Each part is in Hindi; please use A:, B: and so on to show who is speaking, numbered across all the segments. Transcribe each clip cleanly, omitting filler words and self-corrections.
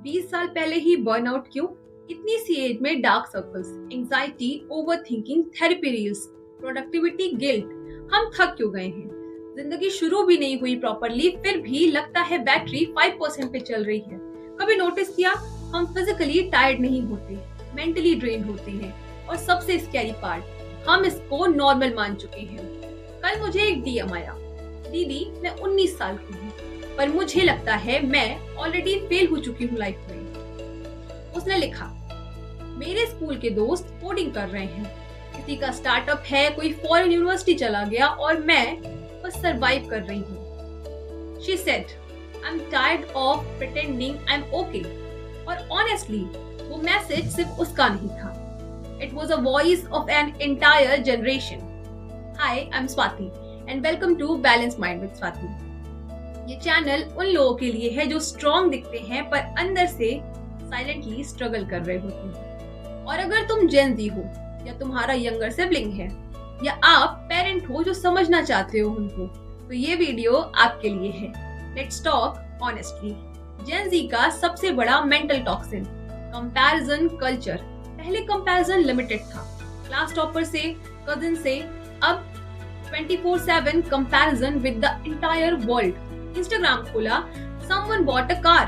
A: 20 साल पहले ही बर्नआउट क्यों? इतनी सी एज में dark circles, anxiety, overthinking, therapy reels, productivity guilt, हम थक क्यों गए हैं? जिंदगी शुरू भी नहीं हुई प्रॉपरली, फिर भी लगता है बैटरी 5% पे चल रही है। कभी नोटिस किया, हम फिजिकली टायर्ड नहीं होते, मेंटली ड्रेन होते हैं, और सबसे स्कैरी पार्ट, हम इसको नॉर्मल मान चुके हैं। कल मुझे एक डीएम आया, दीदी मैं 19 साल की हूँ, पर मुझे लगता है मैं ऑलरेडी फेल हो चुकी हूँ लाइफ में। उसने लिखा, मेरे स्कूल के दोस्त कोडिंग कर रहे हैं, किसी का स्टार्टअप है, कोई फॉरेन यूनिवर्सिटी चला गया, और मैं बस सरवाइव कर रही हूँ। She said, I'm tired of pretending I'm okay. और ऑनेस्टली वो मैसेज सिर्फ उसका नहीं था, It was a voice of an entire generation. Hi, I'm Swati and welcome to Balanced Mind with Swati. ये चैनल उन लोगों के लिए है जो स्ट्रॉन्ग दिखते हैं पर अंदर से साइलेंटली स्ट्रगल कर रहे होते हैं। और अगर तुम जेन ज़ी हो, या तुम्हारा यंगर सिबलिंग है, या आप पेरेंट हो जो समझना चाहते हो उनको, तो ये वीडियो आपके लिए है। Let's talk honestly. Gen Z का सबसे बड़ा मेंटल टॉक्सिन, कंपैरिजन कल्चर। पहले कंपैरिजन लिमिटेड था, क्लास टॉपर से, कजिन से, अब 24/7 comparison with the entire world. Instagram खोला, someone bought a car.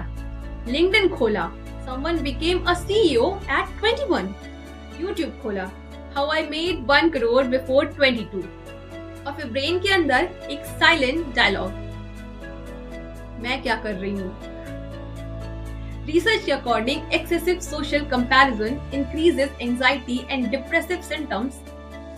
A: LinkedIn खोला, someone became a CEO at 21. YouTube खोला, how I made 1 crore before 22. और फिर ब्रेन के अंदर एक साइलेंट डायलॉग, मैं क्या कर रही हूँ? Research के according excessive social comparison increases anxiety and depressive symptoms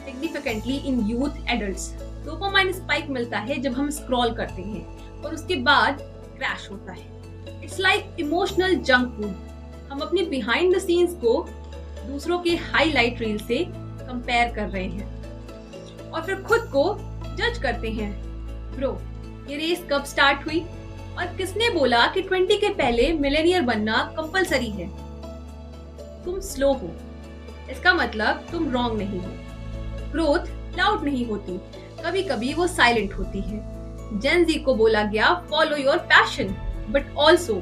A: significantly in youth adults. Dopamine spike मिलता है जब हम स्क्रॉल करते हैं और उसके बाद क्रैश होता है। It's like emotional junk food. हम अपने बिहाइंड द सीन्स को दूसरों के हाईलाइट रील से कंपेयर कर रहे हैं और फिर खुद को जज करते हैं। ब्रो, ये रेस कब स्टार्ट हुई और किसने बोला कि 20 के पहले मिलेनियर बनना कंपलसरी है? तुम स्लो हो, इसका मतलब तुम रॉन्ग नहीं हो। ग्रोथ लाउड नहीं होती, कभी कभी वो साइलेंट होती है। जेन ज़ी को बोला गया, follow your passion, but also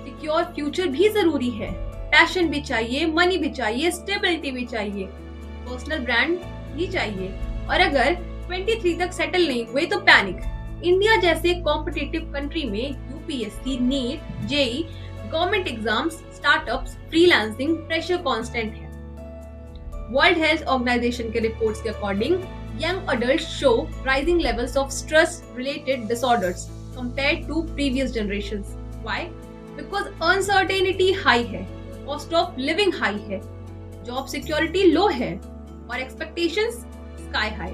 A: secure future भी जरूरी है। पैशन भी चाहिए, मनी भी चाहिए, स्टेबिलिटी भी चाहिए, पर्सनल ब्रांड भी चाहिए। और अगर 23 तक सेटल नहीं हुए तो पैनिक। इंडिया जैसे कॉम्पिटिटिव कंट्री में UPSC, NEET, JEE, government exams, startups, freelancing, pressure constant है। वर्ल्ड हेल्थ ऑर्गेनाइजेशन के रिपोर्ट्स के according young adults show rising levels of stress-related disorders compared to previous generations. Why? Because uncertainty high है, cost of living high है, job security low है, और expectations sky high.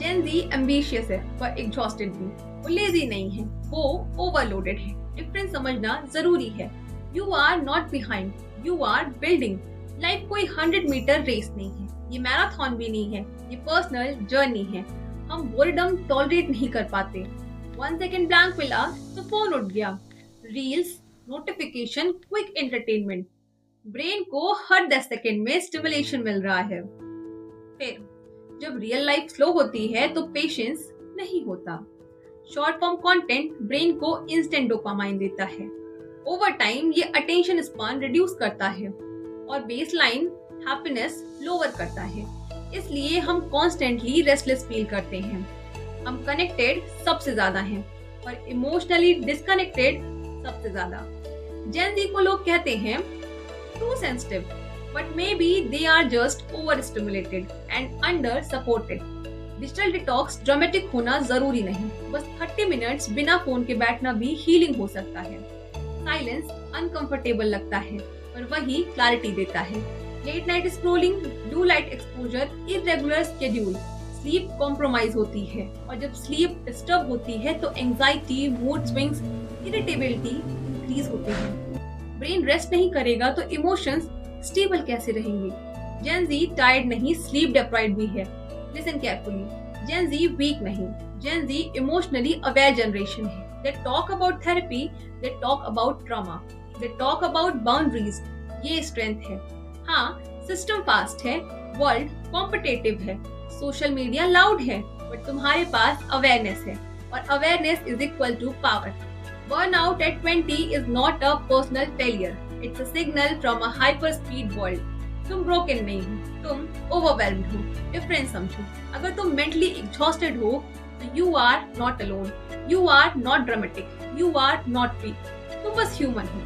A: Gen Z ambitious है पर exhausted भी। वो lazy नहीं है, वो overloaded है। Difference समझना जरूरी है। You are not behind, you are building. Life कोई 100 मीटर रेस नहीं है, ये मैराथन भी नहीं है, ये पर्सनल जर्नी है। हम बोर्डम टॉलरेट नहीं कर पाते। 1 सेकेंड ब्लैंक मिला तो फोन उठ गया। Reels, notification, quick entertainment. Brain को हर 10 सेकेंड में स्टिमुलेशन मिल रहा है। फिर जब रियल लाइफ स्लो होती है तो पेशेंस नहीं होता। शॉर्ट फॉर्म कंटेंट ब्रेन को इंस्टेंट डोपामाइन देता है। ओवर टाइम ये अटेंशन स्पान रिड्यूस करता है और बेसलाइन हैप्पीनेस लोअर करता है। इसलिए हम कॉन्स्टेंटली रेस्टलेस फील करते हैं। हम कनेक्टेड सबसे ज्यादा हैं और इमोशनली डिस्कनेक्टेड सबसे ज्यादा। जेन ज़ी को लोग कहते हैं too sensitive, but maybe they are just over stimulated and under supported. Digital detox dramatic होना जरूरी नहीं, बस 30 मिनट्स बिना फोन के बैठना भी हीलिंग हो सकता है। साइलेंस अनकंफर्टेबल लगता है पर वही क्लैरिटी देता है। Late night scrolling, blue light exposure, irregular schedule, sleep compromise होती है और जब स्लीप डिस्टर्ब होती है तो anxiety, mood swings, irritability increase होती है। ब्रेन रेस्ट नहीं करेगा तो इमोशंस स्टेबल कैसे रहेंगे? जेन ज़ी टायर्ड नहीं, स्लीप डिप्राइव्ड भी है। Listen carefully, Gen Z weak नहीं, Gen Z emotionally aware generation है। They talk about therapy, they talk about trauma, they talk about boundaries. ये स्ट्रेंथ है। हाँ, सिस्टम फास्ट है, वर्ल्ड कॉम्पिटिटिव है, सोशल मीडिया लाउड है, बट तुम्हारे पास अवेयरनेस है और awareness is equal to power. Burnout at 20 is not a personal failure. It's a signal from a hyper speed world. तुम broken नहीं हो, तुम overwhelmed हो, different समझो। अगर तुम mentally exhausted हो, तो you are not alone. You are not dramatic. You are not weak. तुम बस human हो।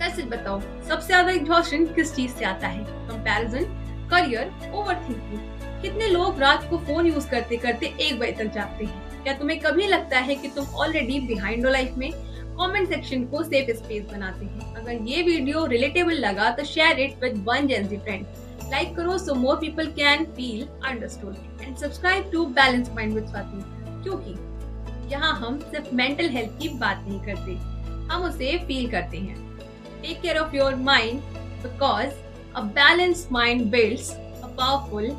A: सच बताओ, सबसे ज्यादा exhaustion किस चीज से आता है? Comparison, career, overthinking। कितने लोग रात को फोन यूज करते करते 1 बजे तक जागते हैं? क्या तुम्हें कभी लगता है कि तुम ऑलरेडी बिहाइंड हो लाइफ में? कमेंट सेक्शन को सेफ स्पेस बनाते हैं। अगर ये वीडियो रिलेटेबल लगा तो share it with one Gen Z friend. Like करो so more people can feel understood and subscribe to balance mind with Swati, क्योंकि यहाँ हम सिर्फ मेंटल हेल्थ की बात नहीं करते, हम उसे फील करते हैं। Take care of your mind because a balanced mind builds a powerful